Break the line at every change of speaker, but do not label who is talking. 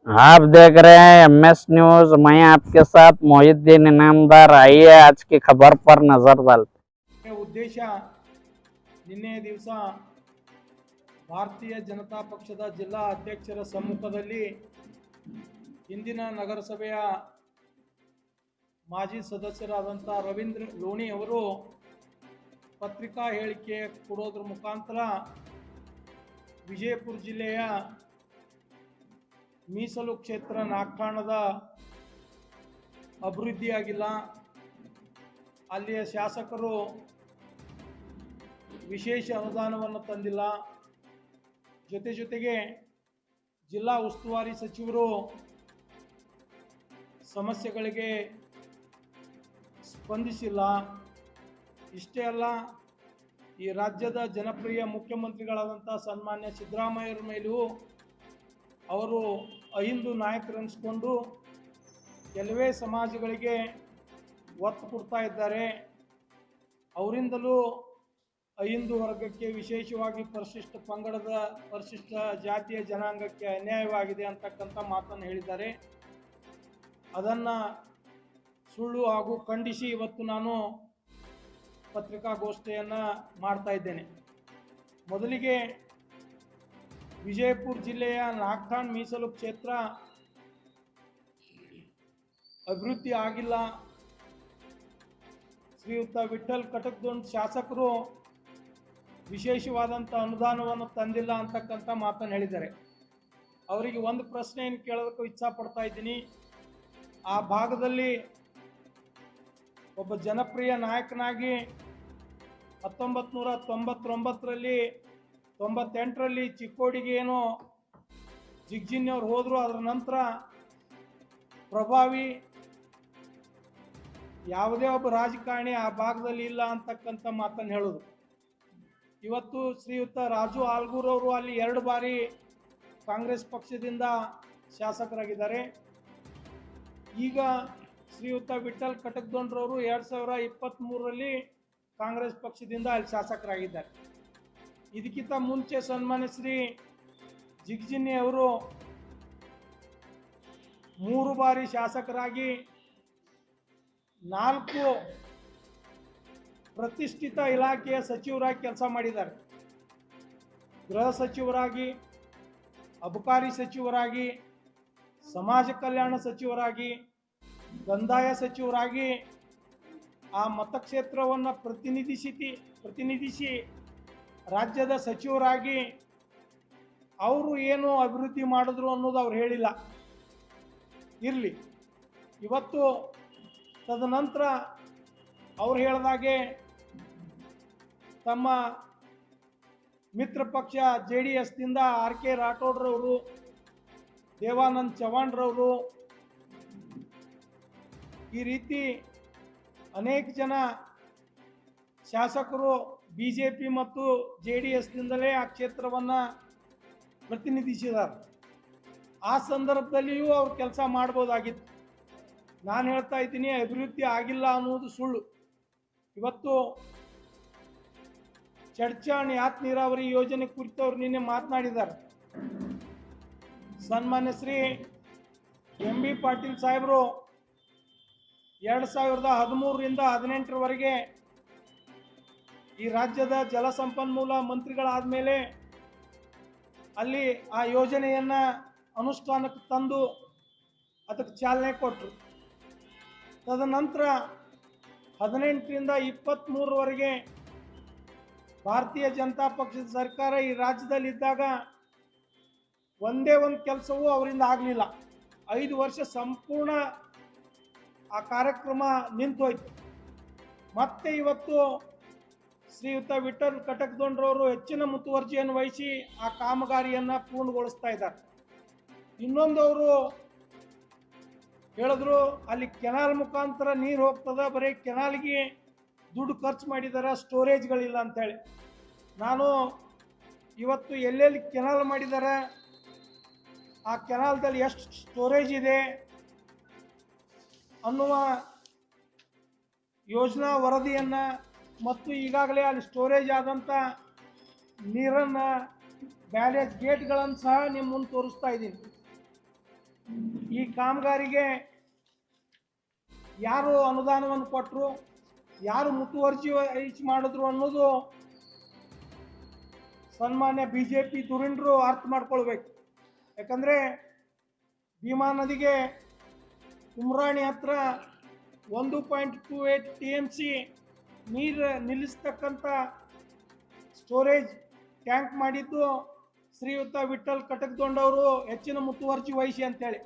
आप देख रहे हैं MS न्यूज। मैं आपके साथ मोहिद्दीन इनामदार। आइए आज की खबर पर नजर डालते।
ಉದ್ದೇಶ ನಿನ್ನೆ ದಿವಸ ಭಾರತೀಯ ಜನತಾ ಪಕ್ಷದ ಜಿಲ್ಲಾ ಅಧ್ಯಕ್ಷರ ಸಮ್ಮುಖದಲ್ಲಿ ಇಂದಿನ ನಗರಸಭೆಯ ಮಾಜಿ ಸದಸ್ಯರಾದಂಥ ರವೀಂದ್ರ ಲೋಣಿ ಅವರು ಪತ್ರಿಕಾ ಹೇಳಿಕೆ ಕೊಡೋದ್ರ ಮುಖಾಂತರ ವಿಜಯಪುರ ಜಿಲ್ಲೆಯ ಮೀಸಲು ಕ್ಷೇತ್ರ ನಾಗಠಾಣದ ಅಭಿವೃದ್ಧಿಯಾಗಿಲ್ಲ, ಅಲ್ಲಿಯ ಶಾಸಕರು ವಿಶೇಷ ಅನುದಾನವನ್ನು ತಂದಿಲ್ಲ, ಜೊತೆಗೆ ಜಿಲ್ಲಾ ಉಸ್ತುವಾರಿ ಸಚಿವರು ಸಮಸ್ಯೆಗಳಿಗೆ ಸ್ಪಂದಿಸಿಲ್ಲ. ಇಷ್ಟೇ ಅಲ್ಲ, ಈ ರಾಜ್ಯದ ಜನಪ್ರಿಯ ಮುಖ್ಯಮಂತ್ರಿಗಳಾದಂಥ ಸನ್ಮಾನ್ಯ ಸಿದ್ದರಾಮಯ್ಯರ ಮೇಲೂ ಅವರು ಅಹಿಂದು ನಾಯಕರೆನಿಸ್ಕೊಂಡು ಕೆಲವೇ ಸಮಾಜಗಳಿಗೆ ಒತ್ತು ಕೊಡ್ತಾ ಇದ್ದಾರೆ. ಅವರಿಂದಲೂ ಅಹಿಂದು ವರ್ಗಕ್ಕೆ, ವಿಶೇಷವಾಗಿ ಪರಿಶಿಷ್ಟ ಜಾತಿಯ ಜನಾಂಗಕ್ಕೆ ಅನ್ಯಾಯವಾಗಿದೆ ಅಂತಕ್ಕಂಥ ಮಾತನ್ನು ಹೇಳಿದ್ದಾರೆ. ಅದನ್ನು ಸುಳ್ಳು ಹಾಗೂ ಖಂಡಿಸಿ ಇವತ್ತು ನಾನು ಪತ್ರಿಕಾಗೋಷ್ಠಿಯನ್ನು ಮಾಡ್ತಾ ಇದ್ದೇನೆ. ಮೊದಲಿಗೆ ವಿಜಯಪುರ ಜಿಲ್ಲೆಯ ನಾಗಠಾಣ ಮೀಸಲು ಕ್ಷೇತ್ರ ಅಭಿವೃದ್ಧಿ ಆಗಿಲ್ಲ. ಶ್ರೀಯುತ ವಿಠಲ್ ಕಟಕ್ದೊಂಡ್ ಶಾಸಕರು ವಿಶೇಷವಾದಂಥ ಅನುದಾನವನ್ನು ತಂದಿಲ್ಲ ಅಂತಕ್ಕಂಥ ಮಾತನ್ನು ಹೇಳಿದ್ದಾರೆ. ಅವರಿಗೆ ಒಂದು ಪ್ರಶ್ನೆಯನ್ನು ಕೇಳೋದಕ್ಕೂ ಇಚ್ಛಾ ಪಡ್ತಾ ಇದ್ದೀನಿ. ಆ ಭಾಗದಲ್ಲಿ ಒಬ್ಬ ಜನಪ್ರಿಯ ನಾಯಕನಾಗಿ 1999ರಲ್ಲಿ 98ರಲ್ಲಿ ಚಿಕ್ಕೋಡಿಗೆ ಏನೋ ಜಿಗ್ಜಿನ್ಯವ್ರು ಹೋದರು. ಅದರ ನಂತರ ಪ್ರಭಾವಿ ಯಾವುದೇ ಒಬ್ಬ ರಾಜಕಾರಣಿ ಆ ಭಾಗದಲ್ಲಿ ಇಲ್ಲ ಅಂತಕ್ಕಂಥ ಮಾತನ್ನು ಹೇಳೋದು. ಇವತ್ತು ಶ್ರೀಯುತ ರಾಜು ಆಲ್ಗೂರ್ ಅವರು ಅಲ್ಲಿ 2 ಬಾರಿ ಕಾಂಗ್ರೆಸ್ ಪಕ್ಷದಿಂದ ಶಾಸಕರಾಗಿದ್ದಾರೆ. ಈಗ ಶ್ರೀಯುತ ವಿಠಲ್ ಕಟಕ್ದೊಂಡ್ರವರು 2023ರಲ್ಲಿ ಕಾಂಗ್ರೆಸ್ ಪಕ್ಷದಿಂದ ಅಲ್ಲಿ ಶಾಸಕರಾಗಿದ್ದಾರೆ. ಇದಕ್ಕಿಂತ ಮುಂಚೆ ಸನ್ಮಾನ್ಯ ಶ್ರೀ ಜಿಗ್ಜಿನ್ನಿ ಅವರು 3 ಬಾರಿ ಶಾಸಕರಾಗಿ 4 ಪ್ರತಿಷ್ಠಿತ ಇಲಾಖೆಯ ಸಚಿವರಾಗಿ ಕೆಲಸ ಮಾಡಿದ್ದಾರೆ. ಗೃಹ ಸಚಿವರಾಗಿ, ಅಬಕಾರಿ ಸಚಿವರಾಗಿ, ಸಮಾಜ ಕಲ್ಯಾಣ ಸಚಿವರಾಗಿ, ಕಂದಾಯ ಸಚಿವರಾಗಿ ಆ ಮತಕ್ಷೇತ್ರವನ್ನು ಪ್ರತಿನಿಧಿಸಿ ರಾಜ್ಯದ ಸಚಿವರಾಗಿ ಅವರು ಏನು ಅಭಿವೃದ್ಧಿ ಮಾಡಿದ್ರು ಅನ್ನೋದು ಅವ್ರು ಹೇಳಿಲ್ಲ. ಇರಲಿ, ಇವತ್ತು ತದನಂತರ ಅವ್ರು ಹೇಳಿದಾಗೆ ತಮ್ಮ ಮಿತ್ರ ಪಕ್ಷ JDSದಿಂದ RK ರಾಠೋಡ್ರವರು, ದೇವಾನಂದ್ ಚವ್ಹಾಣ್ರವರು, ಈ ರೀತಿ ಅನೇಕ ಜನ ಶಾಸಕರು BJP ಮತ್ತು JDSದಿಂದಲೇ ಆ ಕ್ಷೇತ್ರವನ್ನು ಪ್ರತಿನಿಧಿಸಿದ್ದಾರೆ. ಆ ಸಂದರ್ಭದಲ್ಲಿಯೂ ಅವ್ರು ಕೆಲಸ ಮಾಡ್ಬೋದಾಗಿತ್ತು. ನಾನು ಹೇಳ್ತಾ ಇದ್ದೀನಿ, ಅಭಿವೃದ್ಧಿ ಆಗಿಲ್ಲ ಅನ್ನೋದು ಸುಳ್ಳು. ಇವತ್ತು ಚಡ್ಚಾಣ್ ಯಾತ್ ನೀರಾವರಿ ಯೋಜನೆ ಕುರಿತು ಅವ್ರು ನಿನ್ನೆ ಮಾತನಾಡಿದ್ದಾರೆ. ಸನ್ಮಾನ್ಯ ಶ್ರೀ MB ಪಾಟೀಲ್ ಸಾಹೇಬರು 2013ರಿಂದ 2018ರವರೆಗೆ ಈ ರಾಜ್ಯದ ಜಲಸಂಪನ್ಮೂಲ ಮಂತ್ರಿಗಳಾದ ಮೇಲೆ ಅಲ್ಲಿ ಆ ಯೋಜನೆಯನ್ನು ಅನುಷ್ಠಾನಕ್ಕೆ ತಂದು ಅದಕ್ಕೆ ಚಾಲನೆ ಕೊಟ್ಟರು. ತದನಂತರ 18ರಿಂದ 23ರವರೆಗೆ ಭಾರತೀಯ ಜನತಾ ಪಕ್ಷದ ಸರ್ಕಾರ ಈ ರಾಜ್ಯದಲ್ಲಿದ್ದಾಗ ಒಂದೇ ಒಂದು ಕೆಲಸವೂ ಅವರಿಂದ ಆಗಲಿಲ್ಲ. 5 ವರ್ಷ ಸಂಪೂರ್ಣ ಆ ಕಾರ್ಯಕ್ರಮ ನಿಂತೋಯ್ತು. ಮತ್ತೆ ಇವತ್ತು ಶ್ರೀಯುತ ವಿಠಲ್ ಕಟಕ್ದೊಂಡ್ರವರು ಹೆಚ್ಚಿನ ಮುತುವರ್ಜಿಯನ್ನು ವಹಿಸಿ ಆ ಕಾಮಗಾರಿಯನ್ನು ಪೂರ್ಣಗೊಳಿಸ್ತಾ ಇದ್ದಾರೆ. ಇನ್ನೊಂದು ಅವರು ಹೇಳಿದ್ರು, ಅಲ್ಲಿ ಕೆನಾಲ್ ಮುಖಾಂತರ ನೀರು ಹೋಗ್ತದ, ಬರೀ ಕೆನಾಲ್ಗೆ ದುಡ್ಡು ಖರ್ಚು ಮಾಡಿದ್ದಾರೆ, ಸ್ಟೋರೇಜ್ಗಳಿಲ್ಲ ಅಂಥೇಳಿ. ನಾನು ಇವತ್ತು ಎಲ್ಲೆಲ್ಲಿ ಕೆನಾಲ್ ಮಾಡಿದ್ದಾರೆ, ಆ ಕೆನಾಲ್ದಲ್ಲಿ ಎಷ್ಟು ಸ್ಟೋರೇಜ್ ಇದೆ ಅನ್ನುವ ಯೋಜನಾ ವರದಿಯನ್ನು ಮತ್ತು ಈಗಾಗಲೇ ಅಲ್ಲಿ ಸ್ಟೋರೇಜ್ ಆದಂಥ ನೀರನ್ನು ಬ್ಯಾರೇಜ್ ಗೇಟ್ಗಳನ್ನು ಸಹ ನಿಮ್ಮ ಮುಂದೆ ತೋರಿಸ್ತಾ ಇದ್ದೀನಿ. ಈ ಕಾಮಗಾರಿಗೆ ಯಾರು ಅನುದಾನವನ್ನು ಕೊಟ್ಟರು, ಯಾರು ಮುತುವರ್ಜಿ ವಹಿಸಿ ಮಾಡಿದ್ರು ಅನ್ನೋದು ಸನ್ಮಾನ್ಯ BJP ಧುರೀಣರು ಅರ್ಥ ಮಾಡ್ಕೊಳ್ಬೇಕು. ಯಾಕಂದರೆ ಭೀಮಾ ನದಿಗೆ ಕುಮ್ರಾಣಿ ಹತ್ರ 1.28 TMC ನೀರು ನಿಲ್ಲಿಸ್ತಕ್ಕಂಥ ಸ್ಟೋರೇಜ್ ಟ್ಯಾಂಕ್ ಮಾಡಿದ್ದು ಶ್ರೀಯುತ ವಿಠಲ್ ಕಟಕ್ದೊಂಡವರು ಹೆಚ್ಚಿನ ಮುತುವರ್ಜಿ ವಹಿಸಿ ಅಂತೇಳಿ.